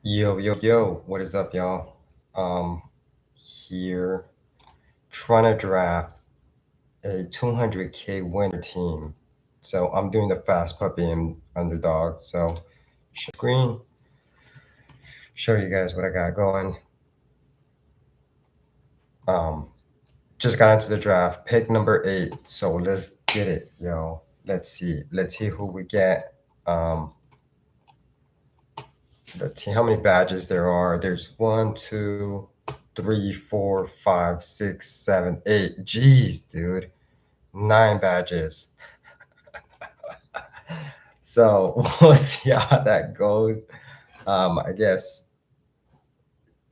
Yo, yo, yo, what is up, y'all? Um, Here trying to draft a 200K winner team. So I'm doing the fast puppy and underdog. So screen, show you guys what I got going. Um, just got into the draft, pick number 8. So let's get it, yo. Let's see who we get. Um, let's see how many badges there are. There's one, two, three, four, five, six, seven, eight. Jeez, dude. 9 badges. So we'll see how that goes. I guess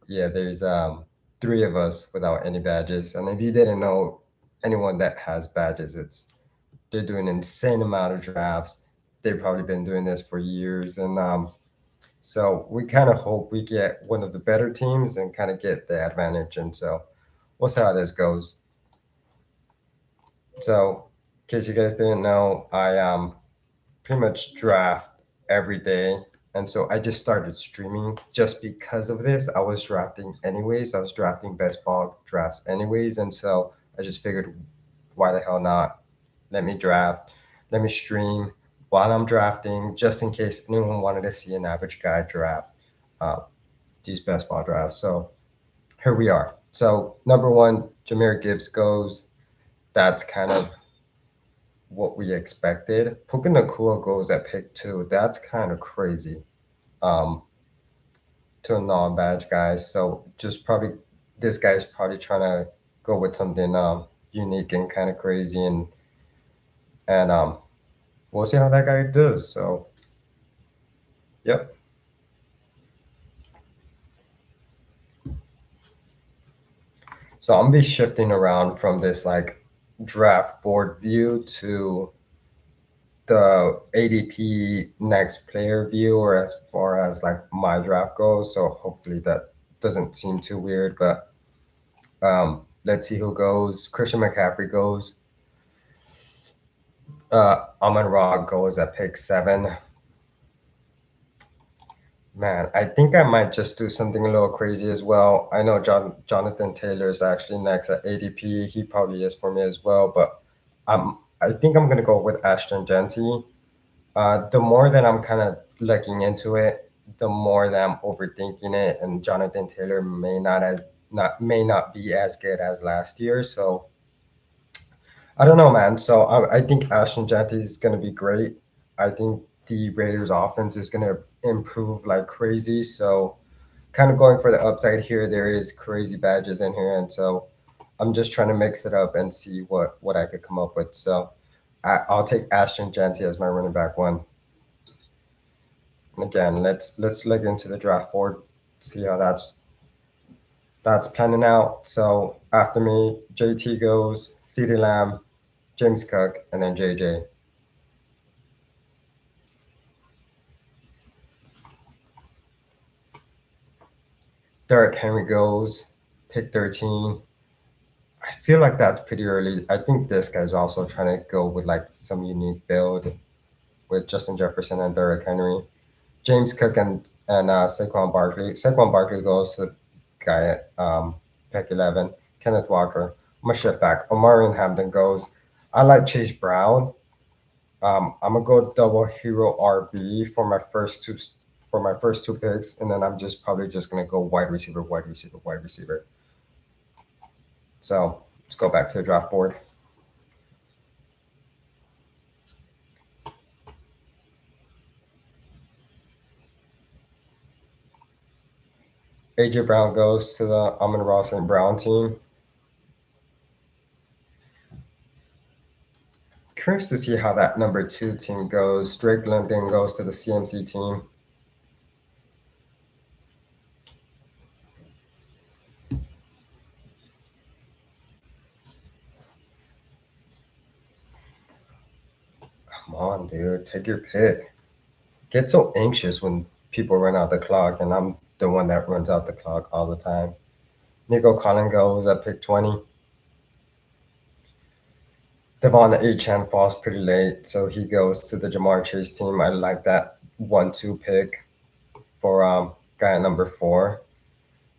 yeah, there's 3 of us without any badges. And if you didn't know, anyone that has badges, they're doing an insane amount of drafts. They've probably been doing this for years. And so we kind of hope we get one of the better teams and kind of get the advantage. And so we'll see how this goes. So in case you guys didn't know, I pretty much draft every day. And so I just started streaming just because of this. I was drafting anyways. I was drafting best ball drafts anyways. And so I just figured, why the hell not? Let me draft, let me stream while I'm drafting, just in case anyone wanted to see an average guy draft uh, these best ball drafts. So here we are. So number one, Jameer Gibbs goes. That's kind of what we expected. Puka Nakua goes at pick 2. That's kind of crazy um, to a non-badge guy. So just probably this guy's probably trying to go with something unique and kind of crazy, and we'll see how that guy does. So yep. So I'm gonna be shifting around from this like draft board view to the ADP next player view, or as far as like my draft goes. So hopefully that doesn't seem too weird. But let's see who goes. Christian McCaffrey goes. Amon Ra goes at pick 7. Man, I think I might just do something a little crazy as well. I know Jonathan Taylor is actually next at ADP. He probably is for me as well. But I think I'm gonna go with Ashton Genty. The more that I'm kind of looking into it, the more that I'm overthinking it, and Jonathan Taylor may not be as good as last year. So I don't know, man. So I think Ashton Genty is going to be great. I think the Raiders' offense is going to improve like crazy. So kind of going for the upside here. There is crazy badges in here, and so I'm just trying to mix it up and see what I could come up with. So I'll take Ashton Genty as my running back 1. And again, let's look into the draft board, see how that's planning out. So after me, JT goes, CeeDee Lamb, James Cook, and then JJ. Derrick Henry goes, pick 13. I feel like that's pretty early. I think this guy's also trying to go with like some unique build with Justin Jefferson and Derrick Henry. James Cook and Saquon Barkley. Saquon Barkley goes to the guy at pick 11. Kenneth Walker. I'm gonna shift back. Omarion Hampton goes. I like Chase Brown. I'm gonna go double hero RB for my first 2 picks, and then I'm just probably just gonna go wide receiver, wide receiver, wide receiver. So let's go back to the draft board. AJ Brown goes to the Amon-Ra St. Brown team. Curious to see how that number 2 team goes. Drake London goes to the CMC team. Come on, dude, take your pick. Get so anxious when people run out the clock, and I'm the one that runs out the clock all the time. Nico Collin goes at pick 20. Devon Achane falls pretty late, so he goes to the Jamar Chase team. I like that 1-2 pick for guy at number four.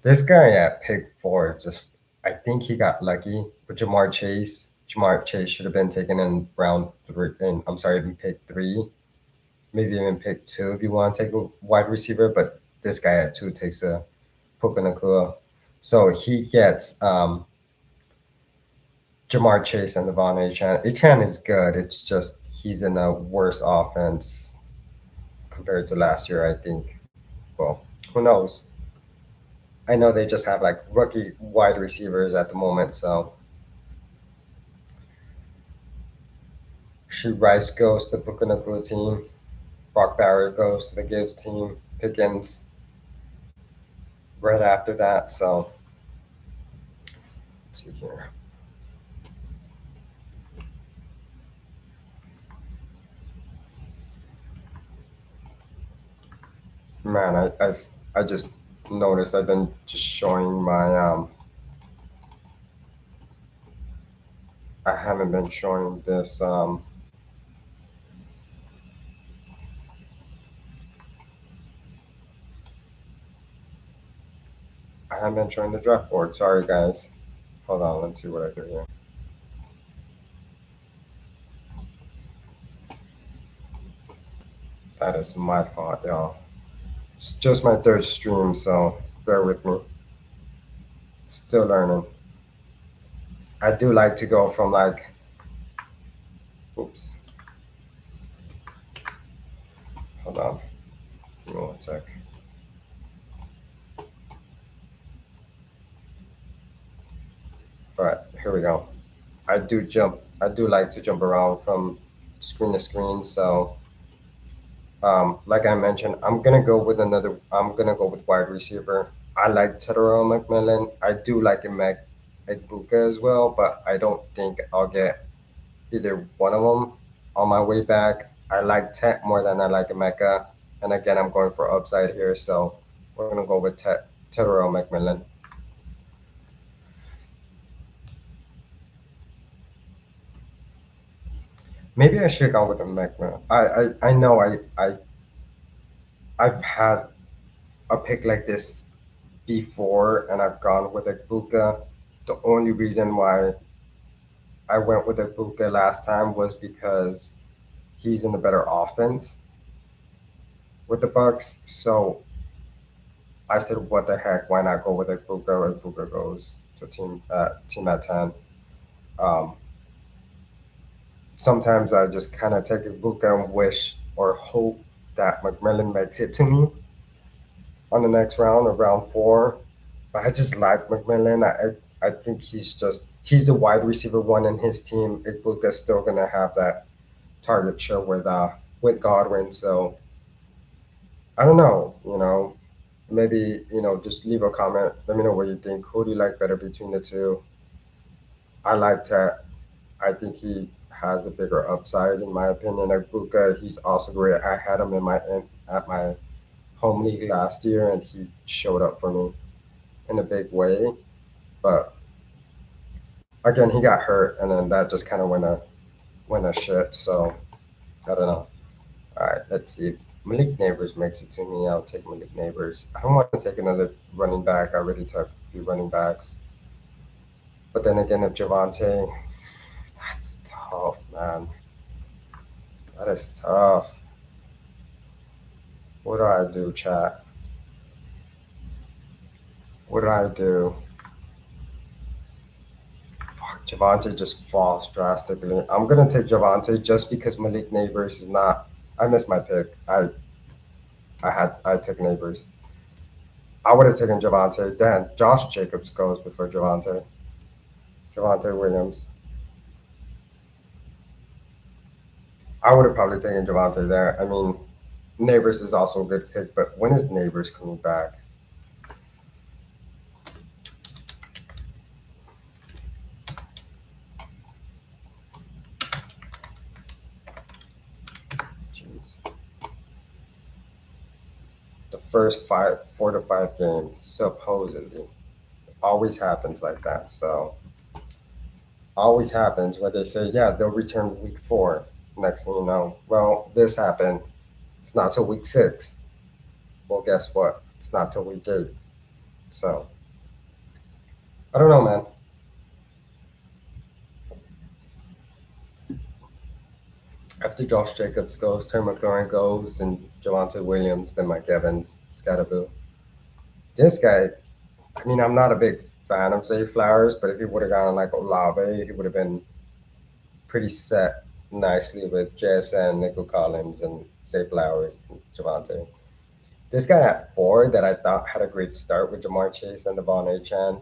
This guy at pick four just I think he got lucky with Jamar Chase. Jamar Chase should have been taken in round three. And I'm sorry, even pick three, maybe even pick two if you want to take a wide receiver. But this guy at two takes a Puka Nakua. So he gets Jamar Chase and Devon Achan. Achan is good. It's just he's in a worse offense compared to last year, I think. Well, who knows? I know they just have like rookie wide receivers at the moment. So Shoot Rice goes to the Puka Nakua team. Brock Barrett goes to the Gibbs team. Pickens right after that. So let's see here. Man, I just noticed I've been just showing my I haven't been showing this I haven't been showing the draft board. Sorry guys. Hold on, let's see what I do here. That is my fault, y'all. It's just my third stream, so bear with me. Still learning. I do like to go from like oops. Hold on. Give me one sec. But here we go. I do like to jump around from screen to screen. So like I mentioned, I'm gonna go with wide receiver. I like Tedero McMillan. I do like Egbuka as well, but I don't think I'll get either one of them on my way back. I like Tet more than I like Emeka. And again, I'm going for upside here, so we're gonna go with Tedero McMillan. Maybe I should have gone with a McMillan. I know I've had a pick like this before, and I've gone with Egbuka. The only reason why I went with Egbuka last time was because he's in a better offense with the Bucks. So I said, "What the heck? Why not go with Egbuka?" Egbuka goes to team at 10. Um, Sometimes I just kind of take Egbuka and wish or hope that McMillan makes it to me on the next round or round four. But I just like McMillan. I think he's the wide receiver one in his team. Igbuka's still gonna have that target share with Godwin. So I don't know, maybe, just leave a comment. Let me know what you think. Who do you like better between the two? I like Tat. I think he has a bigger upside in my opinion. Igbuka, he's also great. I had him at my home league last year and he showed up for me in a big way. But again, he got hurt, and then that just kind of went a shit. So I don't know. All right, let's see. Malik Neighbors makes it to me. I'll take Malik Neighbors. I don't want to take another running back. I already took a few running backs. But then again, if Javante, that's tough, man. That is tough. What do I do, chat? What do I do? Fuck, Javante just falls drastically. I'm gonna take Javante just because Malik Neighbors is not. I missed my pick. I took Neighbors. I would have taken Javante. Then Josh Jacobs goes before Javante. Javante Williams. I would have probably taken Javante there. I mean, Neighbors is also a good pick, but when is Neighbors coming back? Jeez. The first 4 to 5 games, supposedly. Always happens like that. So always happens where they say, yeah, they'll return week 4. Next thing you know, well, this happened. It's not till week 6. Well, guess what? It's not till week 8. So I don't know, man. After Josh Jacobs goes, Terry McLaurin goes, and Javante Williams, then Mike Evans, Scottaboo. This guy, I mean, I'm not a big fan of Zay Flowers, but if he would have gone like Olave, he would have been pretty set nicely with JSN, Nico Collins, and Zay Flowers and Javante. This guy at 4 that I thought had a great start with Jamar Chase and Devon Achan.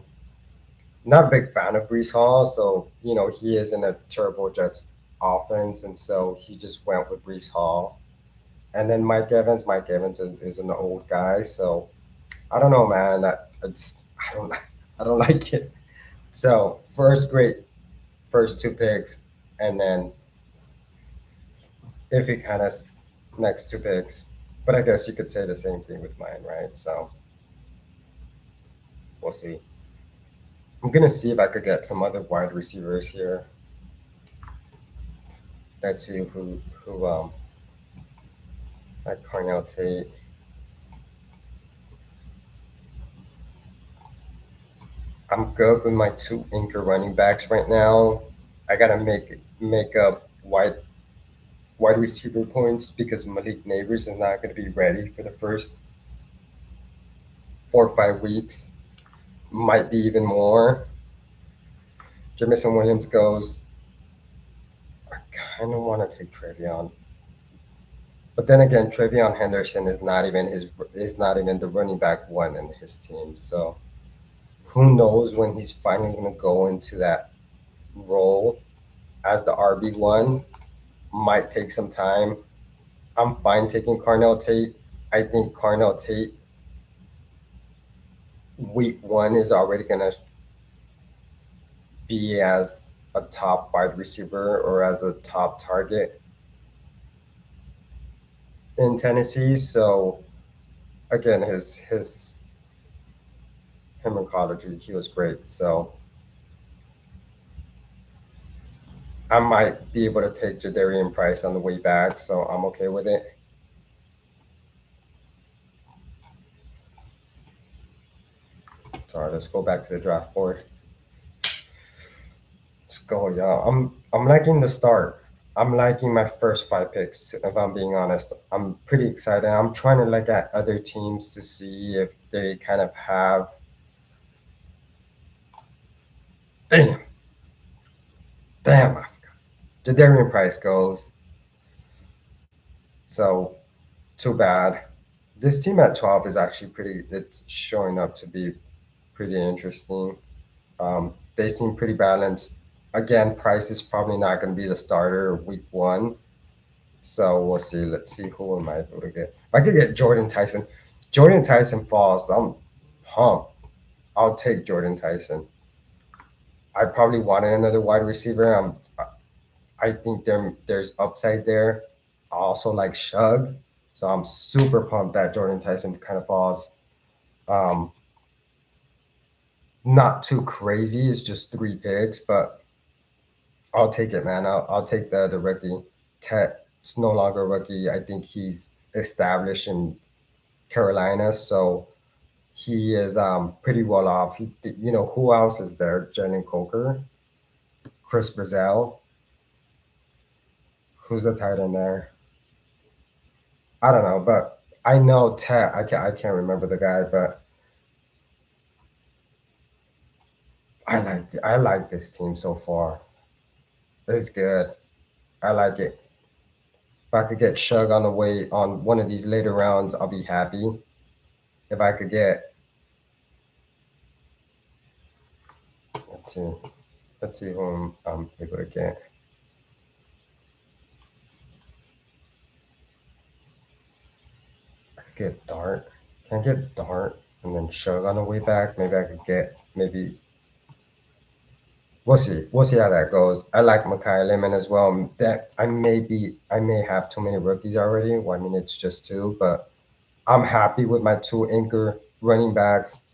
Not a big fan of Brees Hall, so he is in a Turbo Jets offense, and so he just went with Brees Hall. And then Mike Evans. Mike Evans is an old guy, so I don't know, man. I don't I don't like it. So first 2 picks, and then if he kind of next 2 picks. But I guess you could say the same thing with mine, right? So we'll see. I'm gonna see if I could get some other wide receivers here. Let's see who like Cornell Tate. I'm good with my 2 anchor running backs right now. I gotta make up wide receiver points because Malik Neighbors is not gonna be ready for the first 4 or 5 weeks. Might be even more. Jamison Williams goes. I kind of want to take Trevion, but then again, Trevion Henderson is not even the running back one in his team. So who knows when he's finally going to go into that role as the RB1? Might take some time. I'm fine taking Carnell Tate. I think Carnell Tate week 1 is already going to be as a top wide receiver or as a top target in Tennessee. So again, his him in college, he was great. So I might be able to take Jadarian Price on the way back. So I'm okay with it. Sorry, let's go back to the draft board. Let's go, y'all. I'm liking the start. I'm liking my first 5 picks. If I'm being honest, I'm pretty excited. I'm trying to look at other teams to see if they kind of have. Damn, damn, I forgot. Jadarian Price goes. So too bad. This team at 12 is actually pretty. It's showing up to be pretty interesting. They seem pretty balanced. Again, Price is probably not going to be the starter week 1. So we'll see. Let's see who am I able to get. If I could get Jordan Tyson. Jordan Tyson falls. I'm pumped. I'll take Jordan Tyson. I probably wanted another wide receiver. I think there's upside there. I also like Shug. So I'm super pumped that Jordan Tyson kind of falls. Um, Not too crazy. It's just 3 picks, but I'll take it, man. I'll take the rookie. Tet's no longer a rookie. I think he's established in Carolina, so he is pretty well off. Who else is there? Jalen Coker, Chris Brazell. Who's the tight end there? I don't know, but I know Tet. I can't remember the guy, but I like this team so far. It's good. I like it. If I could get Shug on the way on one of these later rounds, I'll be happy. If I could get, let's see, let's see who I'm able to get. I could get Dart. Can I get Dart and then Shug on the way back? Maybe I could get We'll see. We'll see how that goes. I like Makai Lemon as well. That I may have too many rookies already. Well, I mean it's just 2, but I'm happy with my 2 anchor running backs.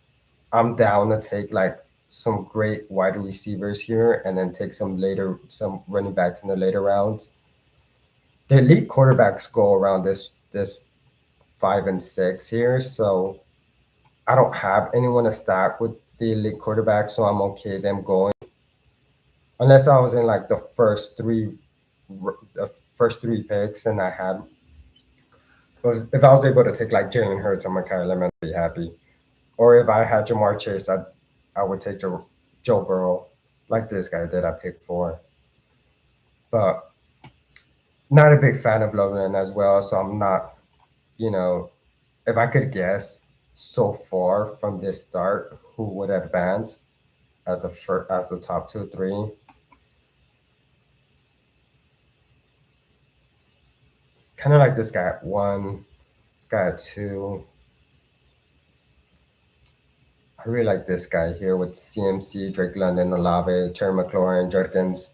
I'm down to take like some great wide receivers here and then take some running backs in the later rounds. The elite quarterbacks go around this 5 and 6 here, so I don't have anyone to stack with the elite quarterback, so I'm okay them going. Unless I was in like the first three picks, and I had was if I was able to take like Jalen Hurts or Micah Lemon, I'd be happy. Or if I had Jamar Chase, I would take Joe Burrow, like this guy that I picked for. But not a big fan of Loveland as well, so I'm not, you know, if I could guess so far from this start who would advance as the top two, three, kind of like this guy at one, this guy at two. I really like this guy here with CMC, Drake London, Olave, Terry McLaurin, Jurgens,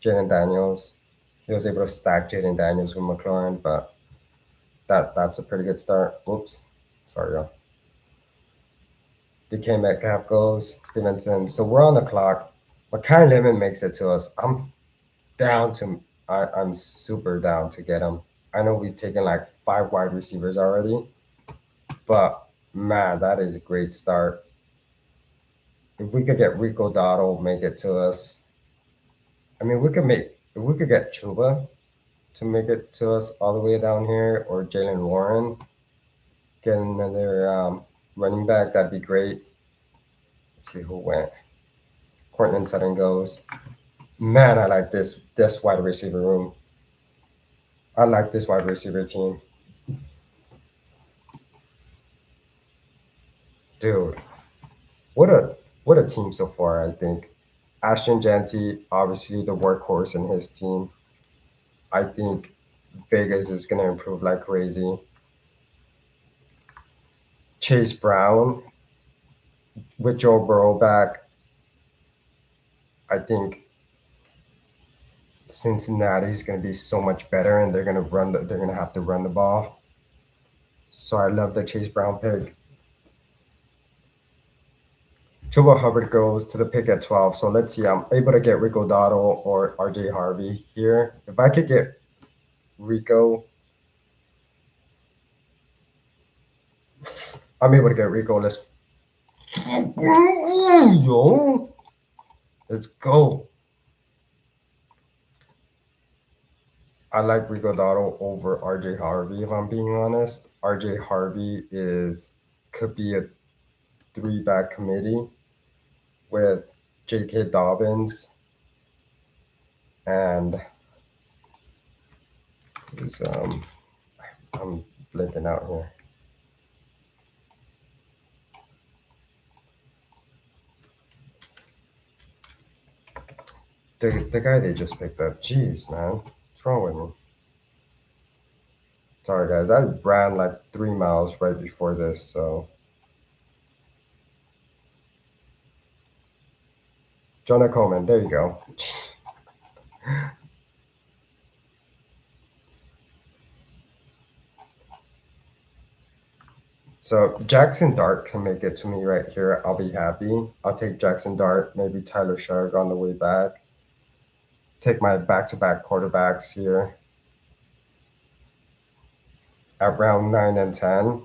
Jaden Daniels. He was able to stack Jaden Daniels with McLaurin, but that's a pretty good start. Whoops. Sorry, y'all. DK Metcalf goes, Stevenson. So we're on the clock. Makai Lemon makes it to us. Down to I'm super down to get him. I know we've taken like five wide receivers already, but man, that is a great start. If we could get Rico Dottle, make it to us. I mean, if we could get Chuba to make it to us all the way down here, or Jalen Warren, get another running back, that'd be great. Let's see who went. Cortland Sutton goes. Man, I like this wide receiver room. I like this wide receiver team. Dude, what a what a team so far, I think. Ashton Janty, obviously the workhorse in his team. I think Vegas is gonna improve like crazy. Chase Brown with Joe Burrow back, I think Cincinnati's gonna be so much better, and they're gonna have to run the ball. So I love the Chase Brown pick. Chuba Hubbard goes to the pick at 12. So let's see. I'm able to get Rico Dotto or RJ Harvey here. If I could get Rico, I'm able to get Rico. Yo, let's go. I like Rico Dotto over RJ Harvey, if I'm being honest. RJ Harvey is could be a three back committee with J.K. Dobbins and who's I'm blinking out here. The guy they just picked up. Jeez, man. What's wrong with me? Sorry guys. I ran like 3 miles right before this, so Jonah Coleman, there you go. So Jackson Dart can make it to me right here. I'll be happy. I'll take Jackson Dart, maybe Tyler Sherg on the way back. Take my back-to-back quarterbacks here at round 9 and 10.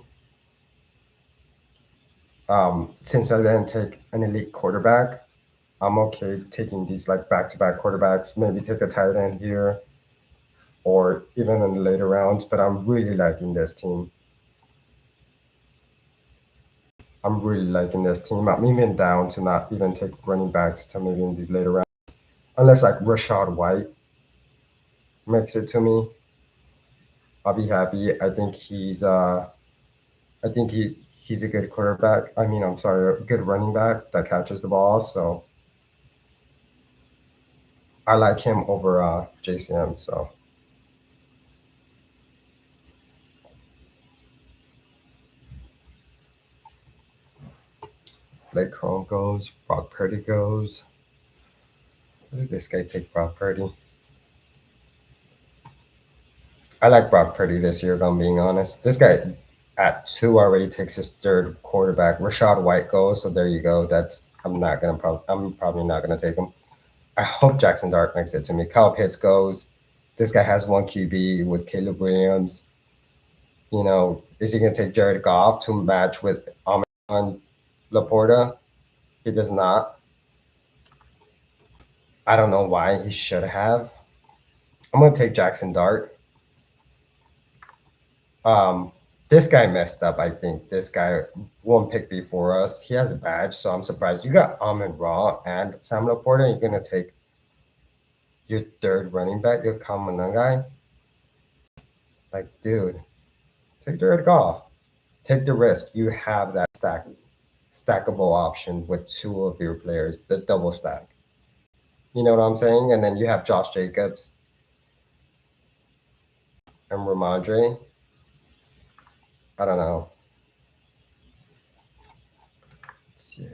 Since I didn't take an elite quarterback, I'm okay taking these like back-to-back quarterbacks. Maybe take a tight end here, or even in the later rounds. But I'm really liking this team. I'm really liking this team. I'm even down to not even take running backs to maybe in these later rounds, unless like Rashad White makes it to me. I'll be happy. I think he's a good quarterback. I mean, I'm sorry, a good running back that catches the ball. So I like him over JCM. So Blake Chrome goes, Brock Purdy goes. Where did this guy take Brock Purdy? I like Brock Purdy this year, if I'm being honest. This guy at 2 already takes his third quarterback. Rashad White goes, so there you go. I'm probably not gonna take him. I hope Jackson Dart makes it to me. Kyle Pitts goes. This guy has one QB with Caleb Williams. Is he gonna take Jared Goff to match with Ahmed on Laporta. He does not. I don't know why he should have. I'm gonna take Jackson Dart. Um, this guy messed up. I think this guy one pick before us. He has a badge, so I'm surprised. You got Amon Ra and Sam Laporta. You're gonna take your third running back, your common guy. Like, dude, take Jared Goff. Take the risk. You have that stackable option with two of your players, the double stack. You know what I'm saying? And then you have Josh Jacobs and Ramondre. I don't know. Let's see.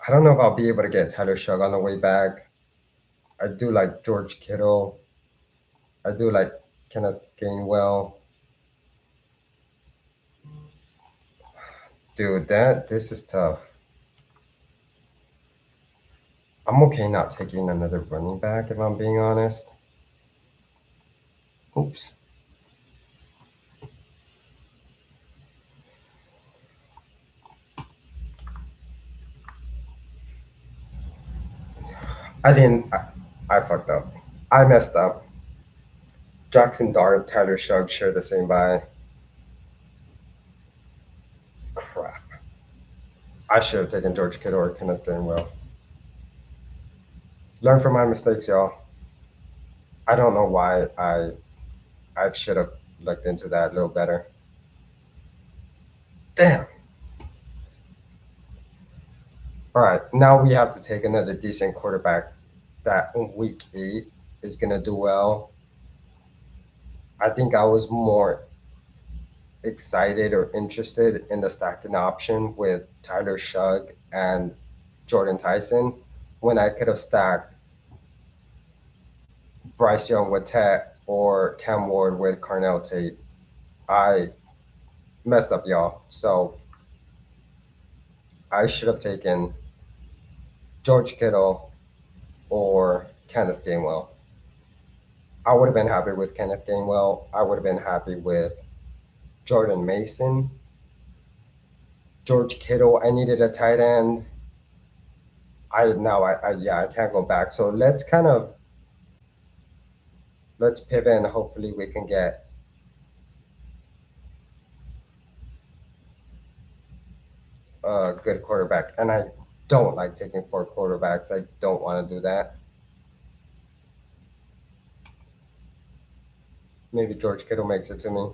I don't know if I'll be able to get Tyler Shug on the way back. I do like George Kittle. I do like Kenneth Gainwell. Dude, this is tough. I'm okay not taking another running back if I'm being honest. Oops. I didn't. I fucked up. I messed up. Jackson Dart, Tyler Shug share the same buy. Crap. I should have taken George Kittle or Kenneth Gainwell. Learn from my mistakes, y'all. I don't know why I should have looked into that a little better. Damn. All right, now we have to take another decent quarterback that in week 8 is gonna do well. I think I was more excited or interested in the stacking option with Tyler Shug and Jordan Tyson when I could have stacked Bryce Young with Tet or Cam Ward with Carnell Tate. I messed up, y'all. So I should have taken George Kittle or Kenneth Gainwell. I would have been happy with Kenneth Gainwell. I would have been happy with Jordan Mason. George Kittle, I needed a tight end. I can't go back. So let's pivot and hopefully we can get a good quarterback. And I don't like taking 4 quarterbacks. I don't want to do that. Maybe George Kittle makes it to me.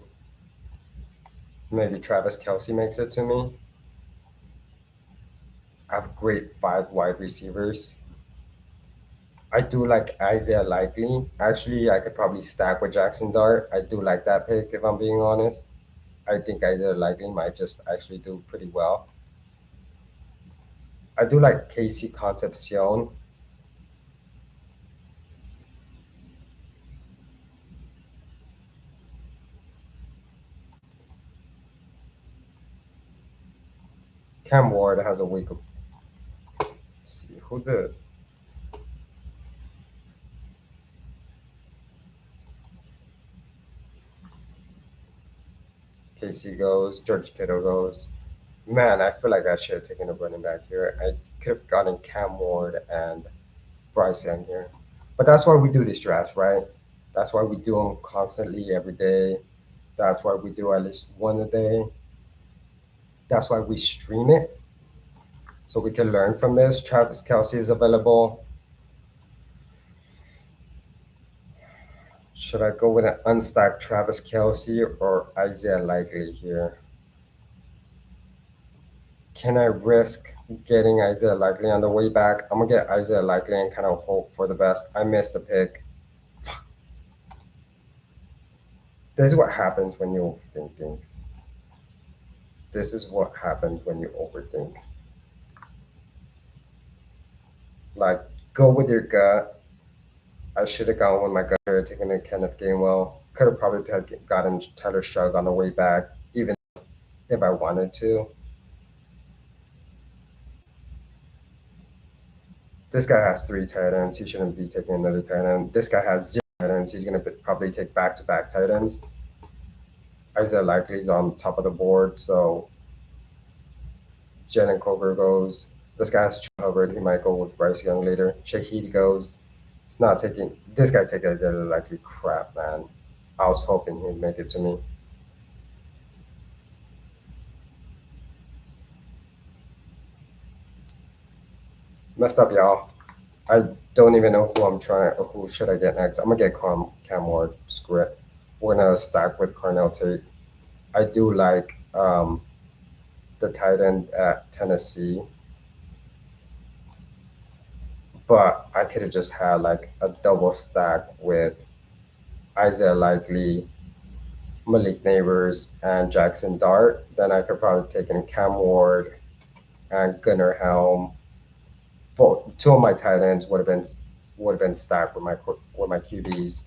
Maybe Travis Kelsey makes it to me. I have great 5 wide receivers. I do like Isaiah Likely. Actually, I could probably stack with Jackson Dart. I do like that pick if I'm being honest. I think Isaiah Likely might just actually do pretty well. I do like Casey Concepcion. Cam Ward has a week of. Let's see who did. Casey goes. George Kittle goes. Man, I feel like I should have taken a running back here. I could have gotten Cam Ward and Bryce Young here. But that's why we do these drafts, right? That's why we do them constantly every day. That's why we do at least one a day. That's why we stream it so we can learn from this. Travis Kelsey is available. Should I go with an unstacked Travis Kelsey or Isaiah Likely here? Can I risk getting Isaiah Likely on the way back? I'm gonna get Isaiah Likely and kind of hope for the best. I missed the pick. Fuck. This is what happens when you overthink things. This is what happens when you overthink. Like, go with your gut. I should have gone with my gut here, taking a Kenneth Gainwell. Could have probably gotten Tyler Shug on the way back, even if I wanted to. This guy has 3 tight ends. He shouldn't be taking another tight end. This guy has tight ends. He's going to probably take back-to-back tight ends. Isaiah Likely's on top of the board, so Jalen Coker goes. This guy has Hubbard. He might go with Bryce Young later. Shaheed goes. It's not taking this guy taking Isaiah Likely crap, man. I was hoping he'd make it to me. Messed up, y'all. I don't even know who I'm trying. Who should I get next? I'm gonna get Cam Ward. Screw it. We're gonna stack with Cornell Tate. I do like the tight end at Tennessee, but I could have just had like a double stack with Isaiah Likely, Malik Neighbors, and Jackson Dart. Then I could probably take in Cam Ward and Gunnar Helm. Both two of my tight ends would have been stacked with my QBs,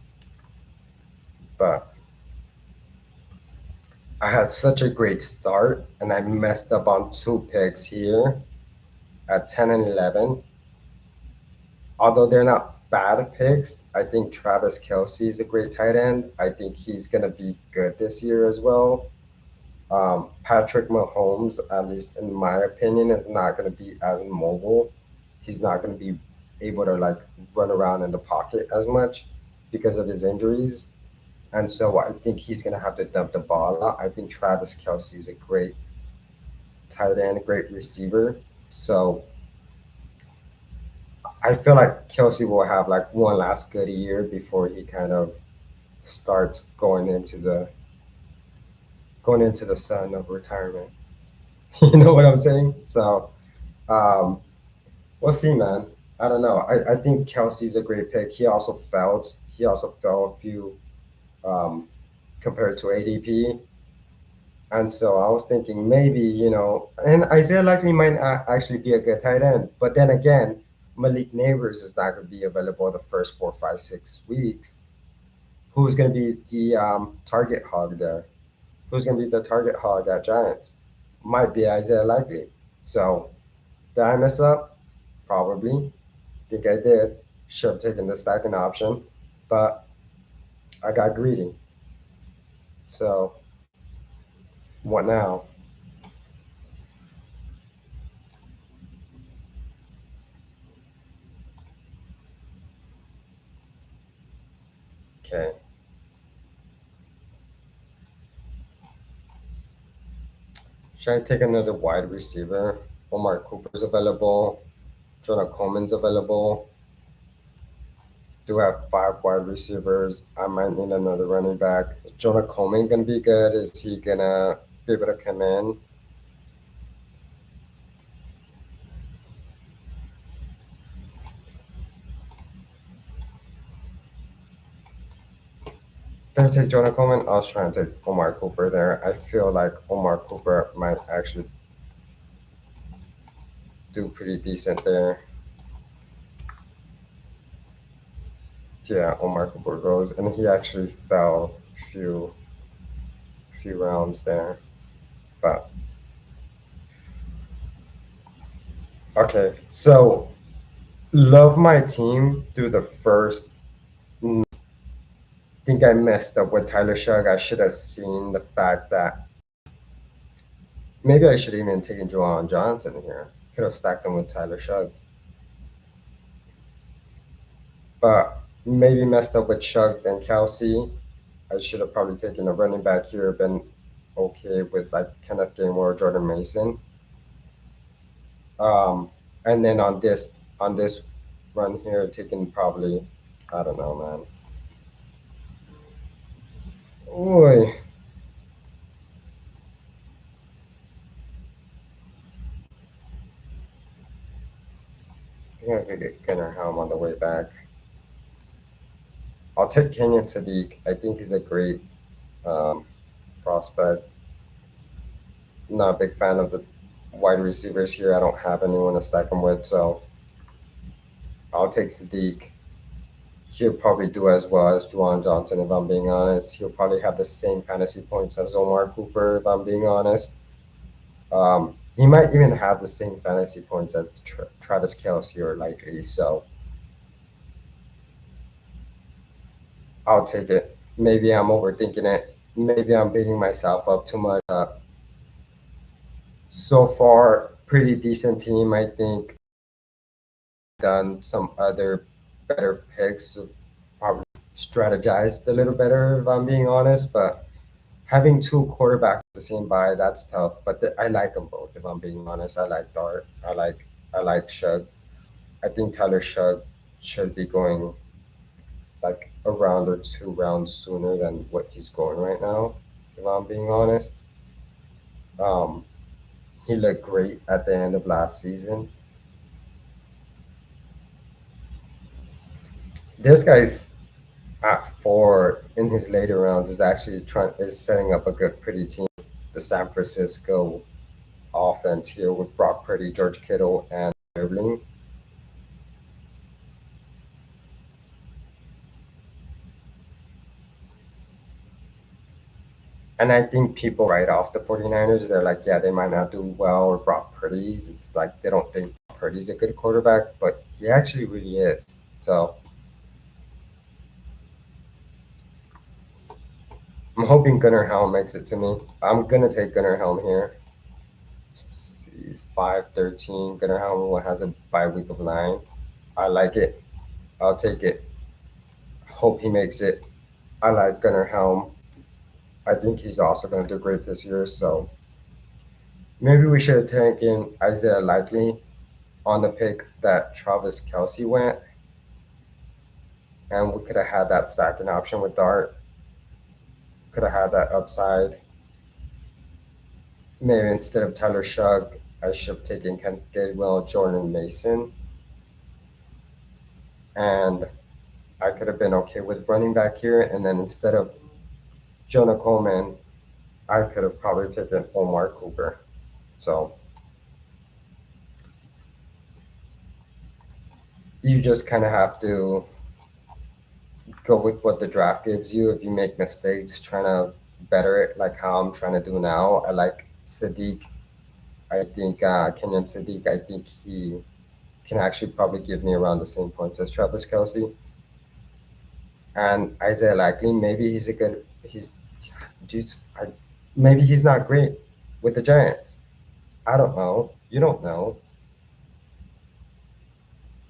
but I had such a great start and I messed up on two picks here at 10 and 11. Although they're not bad picks, I think Travis Kelsey is a great tight end. I think he's going to be good this year as well. Patrick Mahomes, at least in my opinion, is not going to be as mobile. He's not going to be able to like run around in the pocket as much because of his injuries. And so I think he's going to have to dump the ball a lot. I think Travis Kelsey is a great tight end, a great receiver. So I feel like Kelsey will have like one last good year before he kind of starts going into the sun of retirement. You know what I'm saying? So um, we'll see, man. I don't know. I think Kelsey's a great pick. He also fell. He also fell a few um, compared to ADP. And so I was thinking maybe, and Isaiah Likely might actually be a good tight end. But then again, Malik Neighbors is not going to be available the first 4, 5, 6 weeks. Who's going to be the target hog there? Who's going to be the target hog at Giants? Might be Isaiah Likely. So did I mess up? Probably. Think I did. Should have taken the stacking option, but I got greedy. So what now? Okay. Should I take another wide receiver? Omar Cooper's available. Jonah Coleman's available. Do have five wide receivers. I might need another running back. Is Jonah Coleman gonna be good? Is he gonna be able to come in? Did I take Jonah Coleman? I was trying to take Omar Cooper there. I feel like Omar Cooper might actually do pretty decent there. Yeah, Omar Cooper goes, and he actually fell few rounds there. But okay, so love my team through the first. Think I messed up with Tyler Shug. I should have seen the fact that maybe I should have even taken Juwan Johnson here. Could have stacked him with Tyler Shug. But maybe messed up with Shug and Kelsey. I should have probably taken a running back here, been okay with like Kenneth Gainwell or Jordan Mason. Um, and then on this run here, taking probably I don't know, man. Oy, I think I could get Gunnar Helm on the way back. I'll take Kenyon Sadiq. I think he's a great um, prospect. Not a big fan of the wide receivers here. I don't have anyone to stack them with, so I'll take Sadiq. He'll probably do as well as Juwan Johnson, if I'm being honest. He'll probably have the same fantasy points as Omar Cooper, if I'm being honest. He might even have the same fantasy points as Travis Kelsey or Likely. So I'll take it. Maybe I'm overthinking it. Maybe I'm beating myself up too much. So far, pretty decent team. I think done some other better picks. So probably strategized a little better if I'm being honest. But having two quarterbacks the same buy, that's tough. But I like them both. If I'm being honest, I like Dart. I like Shug. I think Tyler Shug should be going like a round or 2 rounds sooner than what he's going right now. If I'm being honest, um, he looked great at the end of last season. This guy's at 4 in his later rounds is actually trying is setting up a good pretty team. The San Francisco offense here with Brock Purdy, George Kittle, and Irving. And I think people write off the 49ers. They're like, yeah, they might not do well or Brock Purdy. It's like they don't think Purdy's a good quarterback, but he actually really is. So I'm hoping Gunnar Helm makes it to me. I'm gonna take Gunnar Helm here. 5-13. Gunnar Helm has a bye week of 9. I like it. I'll take it. Hope he makes it. I like Gunnar Helm. I think he's also going to do great this year. So maybe we should have taken Isaiah Likely on the pick that Travis Kelsey went, and we could have had that stacking option with Dart. Could have had that upside. Maybe instead of Tyler Shug, I should have taken Kent Gainwell, Jordan Mason, and I could have been okay with running back here. And then instead of Jonah Coleman, I could have probably taken Omar Cooper. So you just kind of have to go with what the draft gives you. If you make mistakes, trying to better it, like how I'm trying to do now. I like Sadiq. I think Kenyon Sadiq. I think he can actually probably give me around the same points as Travis Kelsey and Isaiah Likely. Maybe he's a good. He's just. Maybe he's not great with the Giants. I don't know. You don't know.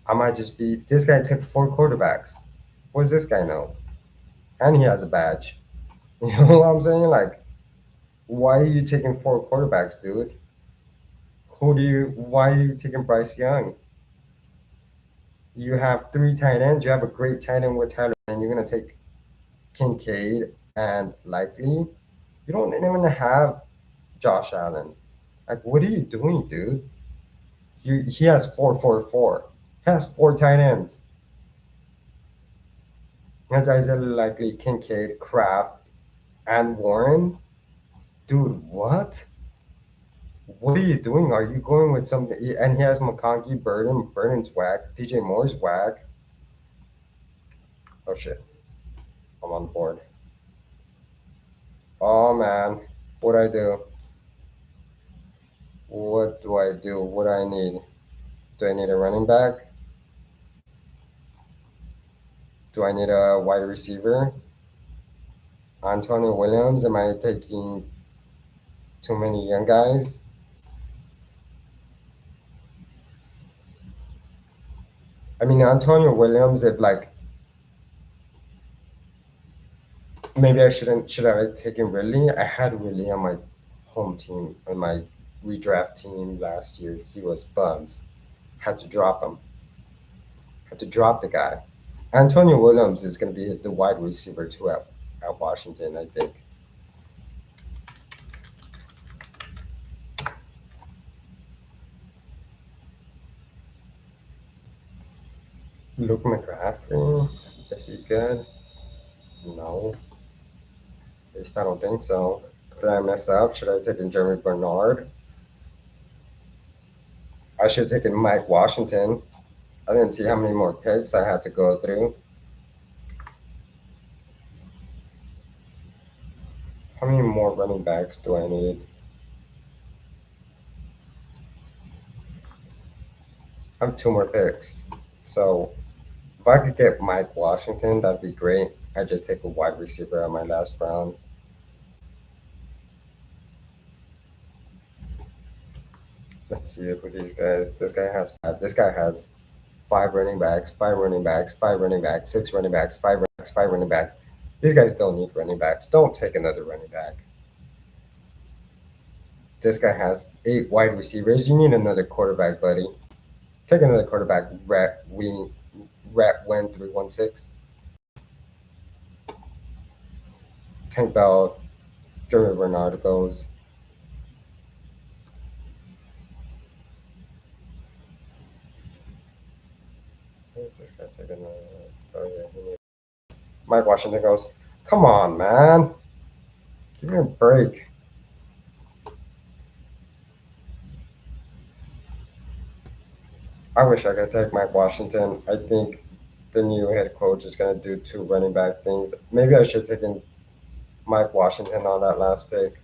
I might just be. This guy took 4 quarterbacks. What does this guy know? And he has a badge. You know what I'm saying? Like, why are you taking 4 quarterbacks, dude? Why are you taking Bryce Young? You have 3 tight ends. You have a great tight end with Tyler, and you're going to take Kincaid and Likely. You don't even have Josh Allen. Like, what are you doing, dude? He has 4-4-4. He has 4 tight ends. He has Isaiah Likely, Kincaid, Kraft, and Warren. Dude, what? What are you doing? Are you going with something? And he has McConkey, Burden. Burden's whack. DJ Moore's whack. Oh shit, I'm on board. Oh man, what do I do? What do I do? What do I need? Do I need a running back? Do I need a wide receiver? Antonio Williams? Am I taking too many young guys? I mean, Antonio Williams. If like maybe I shouldn't. Should I have taken Ridley? I had Ridley on my home team on my redraft team last year. He was buns. Had to drop him. Had to drop the guy. Antonio Williams is going to be the wide receiver too at Washington, I think. Luke McCaffrey, is he good? No, at least I don't think so. Did I mess up? Should I have taken Jeremy Bernard? I should have taken Mike Washington. I didn't see how many more picks I had to go through. How many more running backs do I need? I have 2 more picks. So if I could get Mike Washington, that'd be great. I just take a wide receiver on my last round. Let's see it with these guys. This guy has five. This guy has five running backs, five running backs, five running backs, six running backs, five running backs, five running backs. These guys don't need running backs. Don't take another running back. This guy has eight wide receivers. You need another quarterback, buddy. Take another quarterback. Rat win 316. Tank Bell, Jeremy Bernard goes. Who's this guy taking? Oh yeah, Mike Washington goes. Come on, man. Give me a break. I wish I could take Mike Washington. I think the new head coach is going to do two running back things. Maybe I should have taken Mike Washington on that last pick.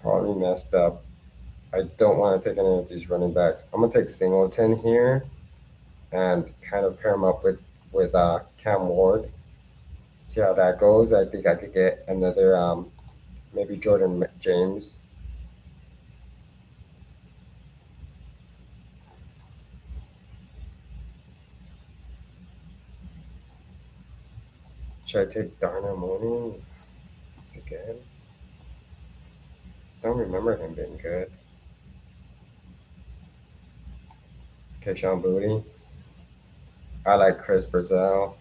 Probably messed up. I don't want to take any of these running backs. I'm going to take Singleton here and kind of pair him up with Cam Ward. See how that goes. I think I could get another maybe Jordan James. Should I take Darnell Mooney? Is he good? Don't remember him being good. Keyshawn Booty. I like Chris Brazo.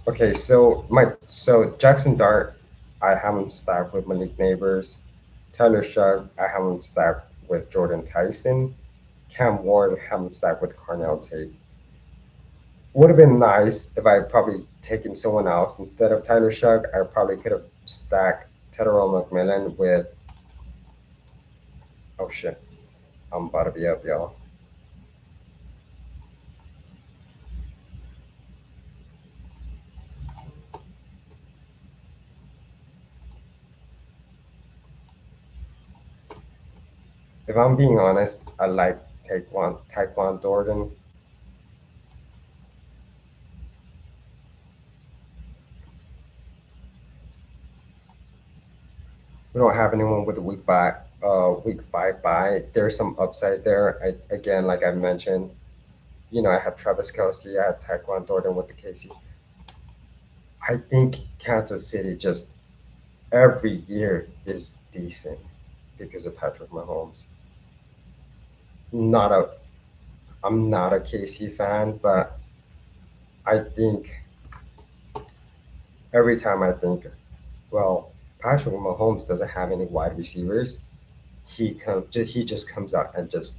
Okay, so Jackson Dart, I have him stacked with Malik Neighbors. Tyler Shug, I have him stacked with Jordan Tyson. Cam Ward, have him stacked with Carnell Tate. Would have been nice if I probably taken someone else instead of Tyler Shug. I probably could have stacked Tedero McMillan with. Oh shit, I'm about to be up, y'all. If I'm being honest, I like Taekwon Jordan. We don't have anyone with a week five bye. There's some upside there. Again, like I mentioned, I have Travis Kelce, I have Taekwon Jordan with the KC. I think Kansas City just every year is decent because of Patrick Mahomes. Not a, I'm not a KC fan, but I think every time I think, well, Patrick Mahomes doesn't have any wide receivers. He just comes out and just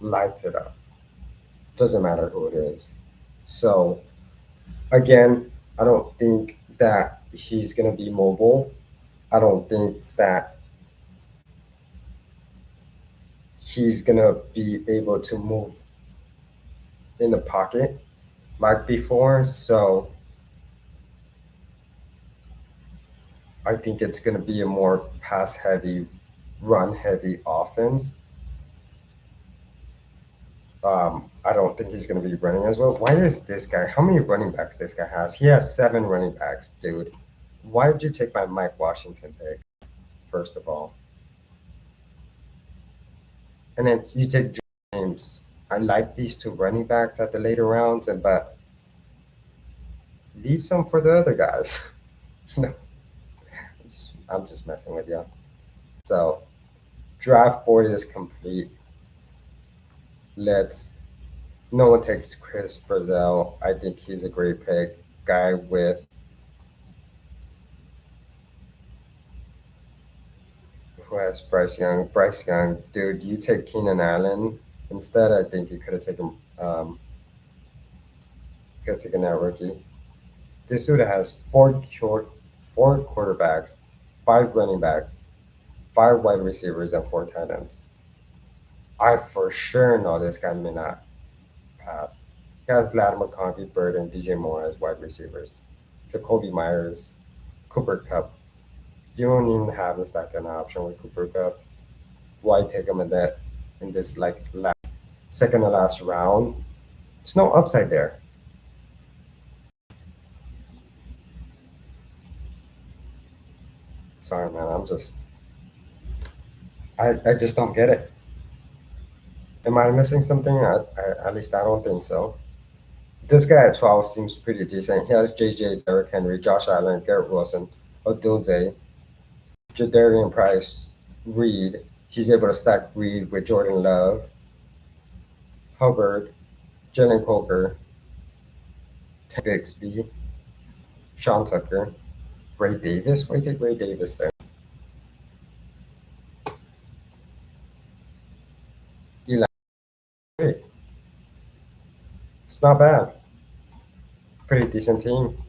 lights it up. Doesn't matter who it is. So again, I don't think that he's gonna be mobile. I don't think that he's gonna be able to move in the pocket like before. So I think it's gonna be a more pass heavy, run heavy offense. I don't think he's going to be running as well. Why is this guy? How many running backs this guy has? He has seven running backs, dude. Why did you take my Mike Washington pick? First of all, and then you take James. I like these two running backs at the later rounds, but leave some for the other guys. you know, I'm just messing with you. So draft board is complete. Let's. No one takes Chris Brazil. I think he's a great pick. Guy with who has Bryce Young. Bryce Young, dude, you take Keenan Allen instead. I think you could have taken that rookie. This dude has four quarterbacks, five running backs, five wide receivers, and four tight ends. I for sure know this guy may not pass. He has Latimer McConkey, Bird, and DJ Moore as wide receivers. Jacoby Myers, Cooper Cup. You don't even have the second option with Cooper Cup. Why take him in this like last? second to last round. There's no upside there. Sorry, man. I just don't get it. Am I missing something? At least I don't think so. This guy at 12 seems pretty decent. He has JJ, Derrick Henry, Josh Allen, Garrett Wilson, Odunze, Jadarian Price, Reed. He's able to stack Reed with Jordan Love, Hubbard, Jalen Coker, Ted Bixby, Sean Tucker, Ray Davis. Why you take Ray Davis there? Eli. Wait, it's not bad. Pretty decent team.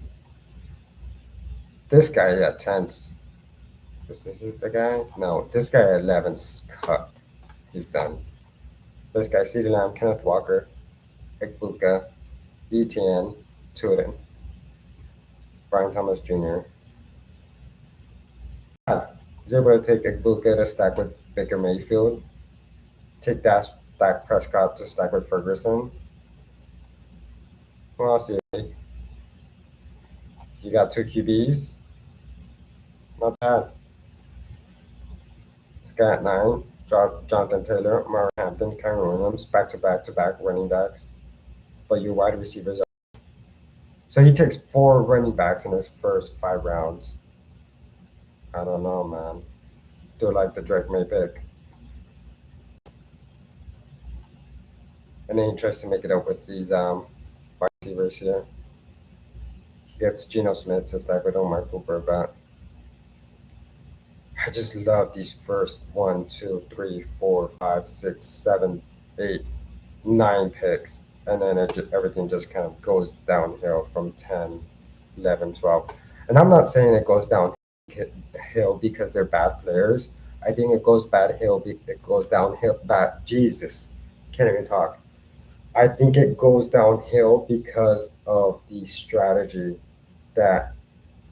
This guy at 10. This is the guy? No, this guy at 11's cut. He's done. This guy, CeeDee Lamb, Kenneth Walker, Ekbuka, ETN, Turin, Brian Thomas Jr. He's able to take Ekbuka to stack with Baker Mayfield, take Dak Prescott to stack with Ferguson. Who else do you? You got two QBs. Not bad. This guy at 9, Jonathan Taylor, Murray Hampton, Kyron Williams, back-to-back running backs. But your wide receivers are. So he takes 4 running backs in his first 5 rounds. I don't know, man. Do like the Drake May pick. And then he tries to make it up with these wide receivers here. He gets Geno Smith to stack with Omar Cooper, but I just love these first 1, 2, 3, 4, 5, 6, 7, 8, 9 picks. And then everything just kind of goes downhill from 10, 11, 12. And I'm not saying it goes downhill because they're bad players. I think it goes it goes downhill. Jesus, can't even talk. I think it goes downhill because of the strategy that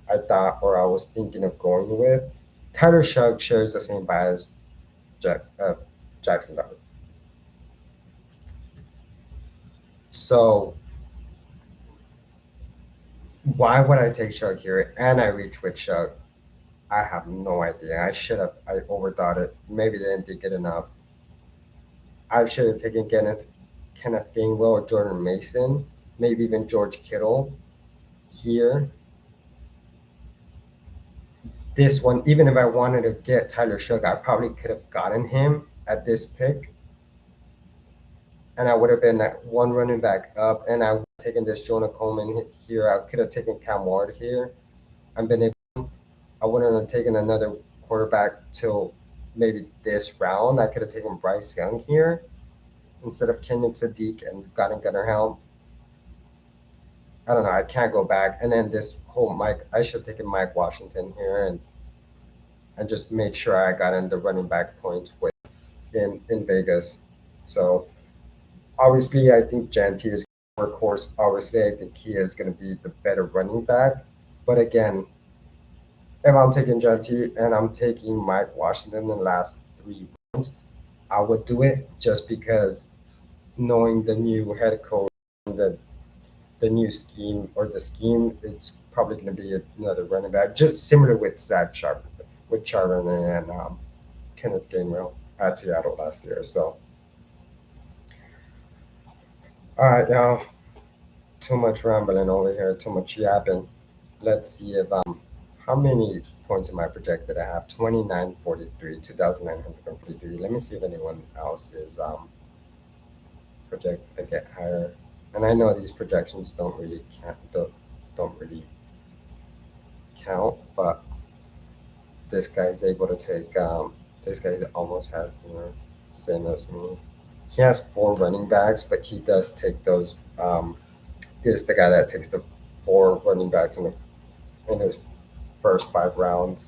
I thought or I was thinking of going with. Tyler Shug shares the same bias Jackson Dart. So why would I take Shug here and I reach with Shug? I have no idea. I overthought it. Maybe they didn't think it enough. I should have taken Kenneth Gainwell or Jordan Mason, maybe even George Kittle here. This one, even if I wanted to get Tyler Shook, I probably could have gotten him at this pick. And I would have been at 1 running back up, and I would have taken this Jonah Coleman here. I could have taken Cam Ward here. I wouldn't have taken another quarterback till maybe this round. I could have taken Bryce Young here instead of Kenyon Sadiq and gotten Gunnar Helm. I don't know. I can't go back. And then this whole I should have taken Mike Washington here and just made sure I got in the running back points in Vegas. So obviously, I think Janty is workhorse. Obviously, I think he is going to be the better running back. But again, if I'm taking Janty and I'm taking Mike Washington in the last 3 rounds, I would do it just because knowing the new head coach, the new scheme or the scheme, it's probably going to be another running back, just similar with Zach Sharp, with Charvin and Kenneth Gainwell at Seattle last year. So, all right, now too much rambling over here, too much yapping. Let's see if how many points am I projected? I have 2943, 2,943. Let me see if anyone else is projected to get higher. And I know these projections don't really count, but this guy's able to take this guy almost has the same as me. He has 4 running backs, but he does take those. This is the guy that takes the 4 running backs in his first 5 rounds.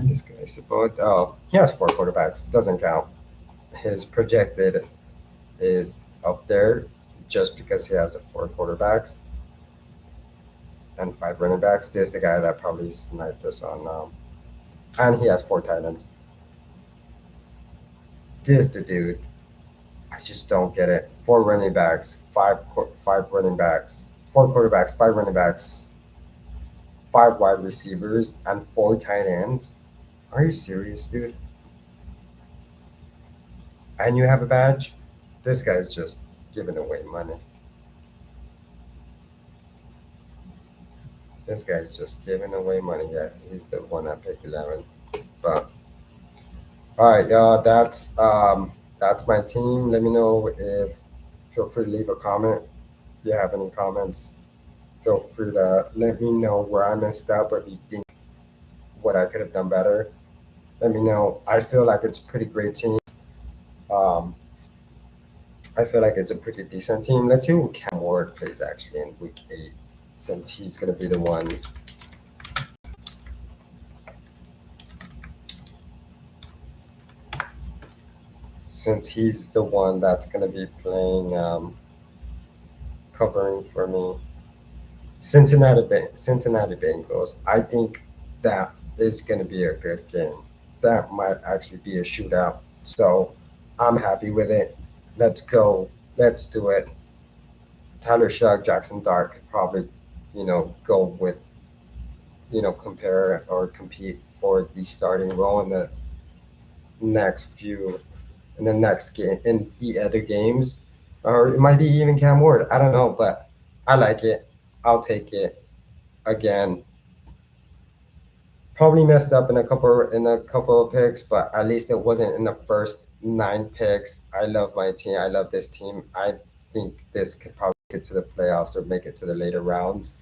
This guy's about he has 4 quarterbacks. Doesn't count. His projected is up there just because he has the 4 quarterbacks. and five running backs. This is the guy that probably sniped us on, and he has four tight ends. This is the dude. I just don't get it. Four running backs, five running backs, four quarterbacks, five running backs, five wide receivers, and four tight ends. Are you serious, dude? And you have a badge? This guy's just giving away money. This guy's just giving away money. Yeah, he's the one at pick 11. But all right, y'all. That's my team. Let me know if feel free to leave a comment. If you have any comments, feel free to let me know where I messed up or if you think what I could have done better. Let me know. I feel like it's a pretty great team. Um, I feel like it's a pretty decent team. Let's see who Cam Ward plays actually in week 8, since he's gonna be the one. Since he's the one that's gonna be playing, covering for me. Cincinnati Bengals. I think that is gonna be a good game. That might actually be a shootout. So I'm happy with it. Let's go. Let's do it. Tyler Shug, Jackson Dart could probably, go with, compare or compete for the starting role next few, in the next game, in the other games, or it might be even Cam Ward. I don't know, but I like it. I'll take it. Again, probably messed up in a couple of picks, but at least it wasn't in the first 9 picks. I love my team. I love this team. I think this could probably get to the playoffs or make it to the later rounds.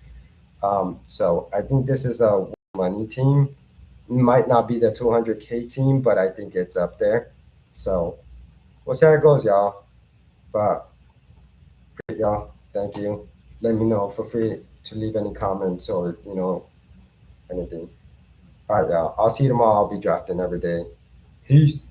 So I think this is a money team. Might not be the 200K team, but I think it's up there. So we'll see how it goes, y'all. But y'all, thank you. Let me know. Feel free to leave any comments or anything. All right, y'all. I'll see you tomorrow. I'll be drafting every day. Peace.